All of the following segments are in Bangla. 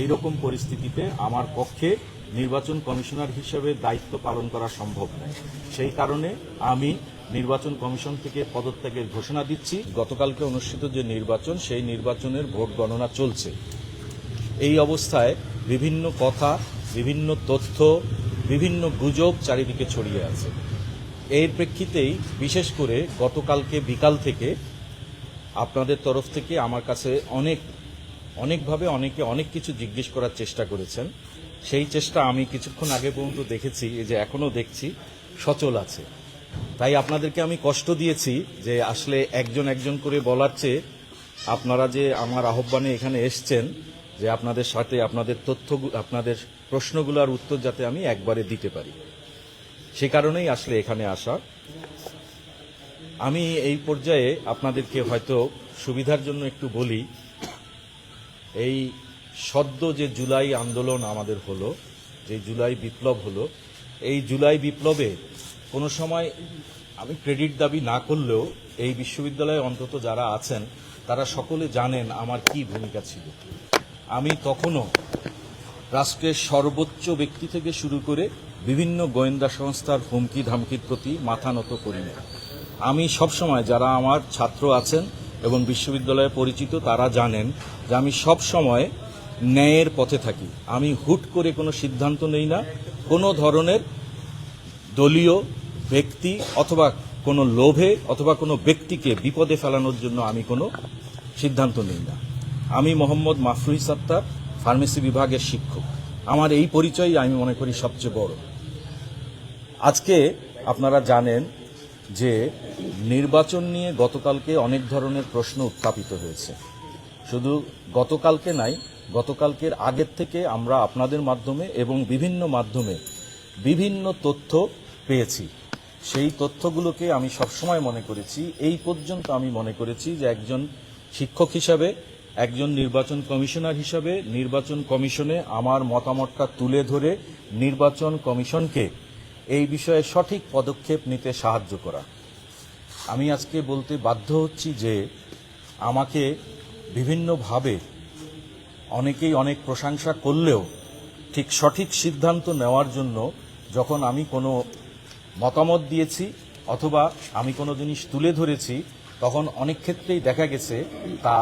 এই রকম পরিস্থিতিতে আমার পক্ষে নির্বাচন কমিশনার হিসেবে দায়িত্ব পালন করা সম্ভব নয়। সেই কারণে আমি নির্বাচন কমিশন থেকে পদত্যাগের ঘোষণা দিচ্ছি। গতকালকে অনুষ্ঠিত যে নির্বাচন, সেই নির্বাচনের ভোট গণনা চলছে। এই অবস্থায় বিভিন্ন কথা, বিভিন্ন তথ্য, বিভিন্ন গুজব চারিদিকে ছড়িয়ে আছে। এর প্রেক্ষিতেই বিশেষ করে গতকালকে বিকাল থেকে আপনাদের তরফ থেকে আমার কাছে অনেকভাবে অনেকে অনেক কিছু জিজ্ঞেস করার চেষ্টা করেছেন। সেই চেষ্টা আমি কিছুক্ষণ আগে পর্যন্ত দেখেছি, এই যে এখনও দেখছি সচল আছে। তাই আপনাদেরকে আমি কষ্ট দিয়েছি যে আসলে একজন একজন করে বলার চেয়ে আপনারা যে আমার আহ্বানে এখানে এসছেন, যে আপনাদের সাথে আপনাদের আপনাদের প্রশ্নগুলোর উত্তর যাতে আমি একবারে দিতে পারি, সে কারণেই আসলে এখানে আসা। আমি এই পর্যায়ে আপনাদেরকে হয়তো সুবিধার জন্য একটু বলি, এই সদ্য যে জুলাই আন্দোলন আমাদের হলো, যে জুলাই বিপ্লব হলো, এই জুলাই বিপ্লবে কোনো সময় আমি ক্রেডিট দাবি না করলেও এই বিশ্ববিদ্যালয়ে অন্তত যারা আছেন তারা সকলে জানেন আমার কি ভূমিকা ছিল। আমি তখনও রাষ্ট্রের সর্বোচ্চ ব্যক্তি থেকে শুরু করে বিভিন্ন গোয়েন্দা সংস্থার হুমকি ধামকির প্রতি মাথা নত করি না। আমি সবসময়, যারা আমার ছাত্র আছেন এবং বিশ্ববিদ্যালয়ে পরিচিত তারা জানেন যে আমি সব সময় ন্যায়ের পথে থাকি। আমি হুট করে কোনো সিদ্ধান্ত নেই না, কোনো ধরনের দলীয় ব্যক্তি অথবা কোনো লোভে অথবা কোনো ব্যক্তিকে বিপদে ফেলানোর জন্য আমি কোনো সিদ্ধান্ত নেই না। আমি মোহাম্মদ মাফরুহ সাত্তার, ফার্মেসি বিভাগের শিক্ষক। আমার এই পরিচয় আমি মনে করি সবচেয়ে বড়। আজকে আপনারা জানেন যে নির্বাচন নিয়ে গতকালকে অনেক ধরনের প্রশ্ন উত্থাপিত হয়েছে। শুধু গতকালকে নাই, গতকালকের আগের থেকে আমরা আপনাদের মাধ্যমে এবং বিভিন্ন মাধ্যমে বিভিন্ন তথ্য পেয়েছি। সেই তথ্যগুলোকে আমি সবসময় মনে করেছি, এই পর্যন্ত আমি মনে করেছি যে একজন শিক্ষক হিসাবে, একজন নির্বাচন কমিশনার হিসাবে নির্বাচন কমিশনে আমার মতামতটা তুলে ধরে নির্বাচন কমিশনকে এই বিষয়ে সঠিক পদক্ষেপ নিতে সাহায্য করা। আমি আজকে বলতে বাধ্য হচ্ছি যে আমাকে বিভিন্নভাবে অনেকেই অনেক প্রশংসা করলেও ঠিক সঠিক সিদ্ধান্ত নেওয়ার জন্য যখন আমি কোনো মতামত দিয়েছি অথবা আমি কোনো জিনিস তুলে ধরেছি, তখন অনেক ক্ষেত্রেই দেখা গেছে তা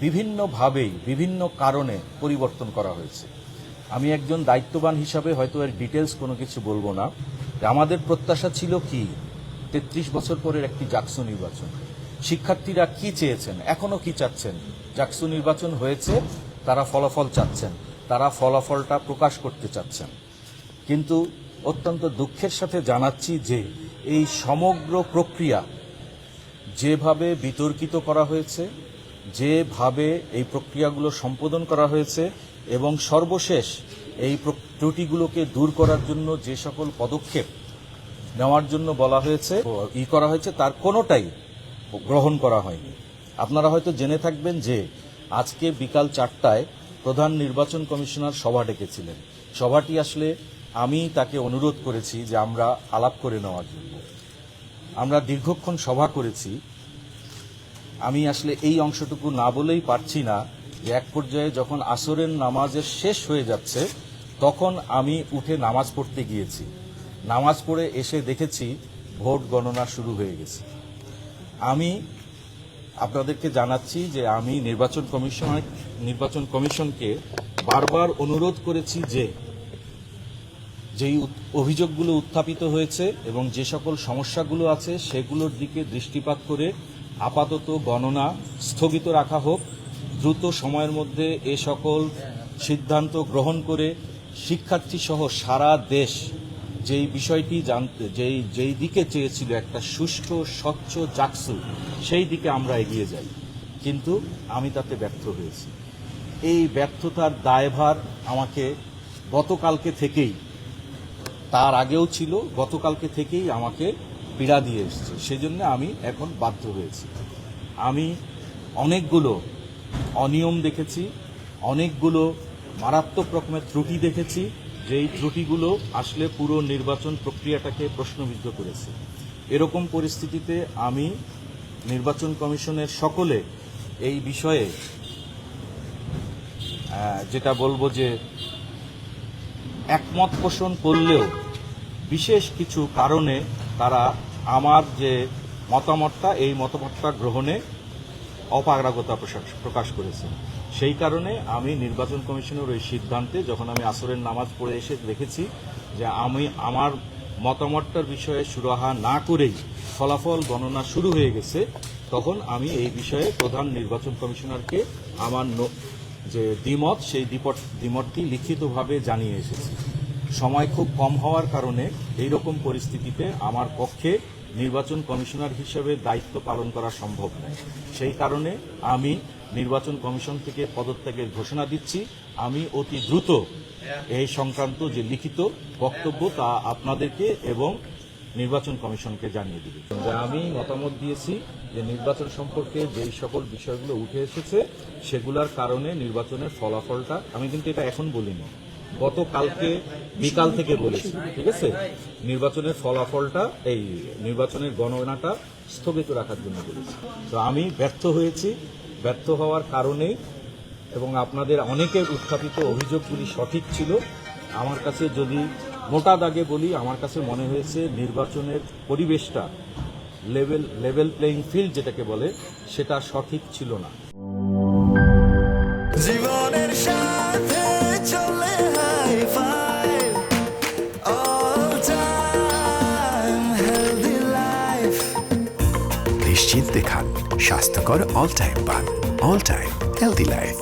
বিভিন্নভাবেই বিভিন্ন কারণে পরিবর্তন করা হয়েছে। আমি একজন দায়িত্ববান হিসাবে হয়তো এর ডিটেলস কোনো কিছু বলবো না। আমাদের প্রত্যাশা ছিল কি, ৩৩ বছর পরের একটি জাকসু নির্বাচন। শিক্ষার্থীরা কি চেয়েছেন, এখনো কি চাচ্ছেন? জাকসু নির্বাচন হয়েছে, তারা ফলাফল চাচ্ছেন, তারা ফলাফলটা প্রকাশ করতে চাচ্ছেন। কিন্তু অত্যন্ত দুঃখের সাথে জানাচ্ছি যে এই সমগ্র প্রক্রিয়া যেভাবে বিতর্কিত করা হয়েছে, যেভাবে এই প্রক্রিয়াগুলো সম্পাদন করা হয়েছে এবং সর্বশেষ এই ত্রুটিগুলোকে দূর করার জন্য যে সকল পদক্ষেপ নেওয়ার জন্য বলা হয়েছে, করা হয়েছে, তার কোনোটাই গ্রহণ করা হয়নি। আপনারা হয়তো জেনে থাকবেন যে আজকে বিকাল 4টায় প্রধান নির্বাচন কমিশনার সভা ডেকেছিলেন। সভাটি আসলে আমি তাকে অনুরোধ করেছি যে আমরা আলাপ করে নেওয়ার জন্য। আমরা দীর্ঘক্ষণ সভা করেছি। আমি আসলে এই অংশটুকু না বলেই পারছি না যে এক পর্যায়ে যখন আসরের নামাজের শেষ হয়ে যাচ্ছে তখন আমি উঠে নামাজ পড়তে গিয়েছি। নামাজ পড়ে এসে দেখেছি ভোট গণনা শুরু হয়ে গেছে। আমি আপনাদেরকে জানাচ্ছি যে আমি নির্বাচন কমিশনকে বারবার অনুরোধ করেছি যে যেই অভিযোগগুলো উত্থাপিত হয়েছে এবং যে সকল সমস্যাগুলো আছে সেগুলোর দিকে দৃষ্টিপাত করে আপাতত গণনা স্থগিত রাখা হোক। দ্রুত সময়ের মধ্যে এ সকল সিদ্ধান্ত গ্রহণ করে শিক্ষার্থী সহ সারা দেশ যেই বিষয়টি জানতে যেই দিকে চেয়েছিল একটা সুষ্ঠু স্বচ্ছ জাকসু, সেই দিকে আমরা এগিয়ে যাই। কিন্তু আমি তাতে ব্যর্থ হয়েছি। এই ব্যর্থতার দায়ভার আমাকে গতকালকে থেকেই, তার আগেও ছিল, গতকালকে থেকেই আমাকে পীড়া দিয়ে এসছে। সেজন্য আমি এখন বাধ্য হয়েছি। আমি অনেকগুলো অনিয়ম দেখেছি, অনেকগুলো মারাত্মক রকমের ত্রুটি দেখেছি, যেই ত্রুটিগুলো আসলে পুরো নির্বাচন প্রক্রিয়াটাকে প্রশ্নবিদ্ধ করেছে। এরকম পরিস্থিতিতে আমি নির্বাচন কমিশনের সকলে এই বিষয়ে যেটা বলবো যে একমত পোষণ করলেও বিশেষ কিছু কারণে তারা আমার যে মতামতটা এই মতামতটা গ্রহণে অপারগতা প্রকাশ করেছে। সেই কারণে আমি নির্বাচন কমিশনের ওই সিদ্ধান্তে যখন আমি আসরের নামাজ পড়ে এসে দেখেছি যে আমি আমার মতামতটার বিষয়ে সুরাহা না করেই ফলাফল গণনা শুরু হয়ে গেছে, তখন আমি এই বিষয়ে প্রধান নির্বাচন কমিশনারকে আমার যে দ্বিমত সেই দ্বিমতটি লিখিতভাবে জানিয়ে এসেছি। সময় খুব কম হওয়ার কারণে এই রকম পরিস্থিতিতে আমার পক্ষে নির্বাচন কমিশনার হিসেবে দায়িত্ব পালন করা সম্ভব নয়। সেই কারণে আমি নির্বাচন কমিশন থেকে পদত্যাগের ঘোষণা দিচ্ছি। আমি অতি দ্রুত এই সংক্রান্ত যে লিখিত বক্তব্য তা আপনাদেরকে এবং নির্বাচন কমিশনকে জানিয়ে দিব। আমি মতামত দিয়েছি যে নির্বাচন সম্পর্কে যেই সকল বিষয়গুলো উঠে এসেছে সেগুলোর কারণে নির্বাচনের ফলাফলটা, আমি কিন্তু এটা এখন বলিনি, গতকালকে বিকাল থেকে বলেছি, ঠিক আছে, নির্বাচনের ফলাফলটা এই নির্বাচনের গণনাটা স্থগিত রাখার জন্য বলেছি। তো আমি ব্যর্থ হয়েছি, ব্যর্থ হওয়ার কারণেই এবং আপনাদের অনেকের উত্থাপিত অভিযোগগুলি সঠিক ছিল। আমার কাছে যদি মোটা দাগে বলি, আমার কাছে মনে হয়েছে নির্বাচনের পরিবেশটা লেভেল প্লেইং ফিল্ড যেটাকে বলে সেটা সঠিক ছিল না। জীবনের সাথে চলে high five all time healthy life. নিশ্চিন্তে খান স্বাস্থ্যকর অল টাইম পান। All time healthy life.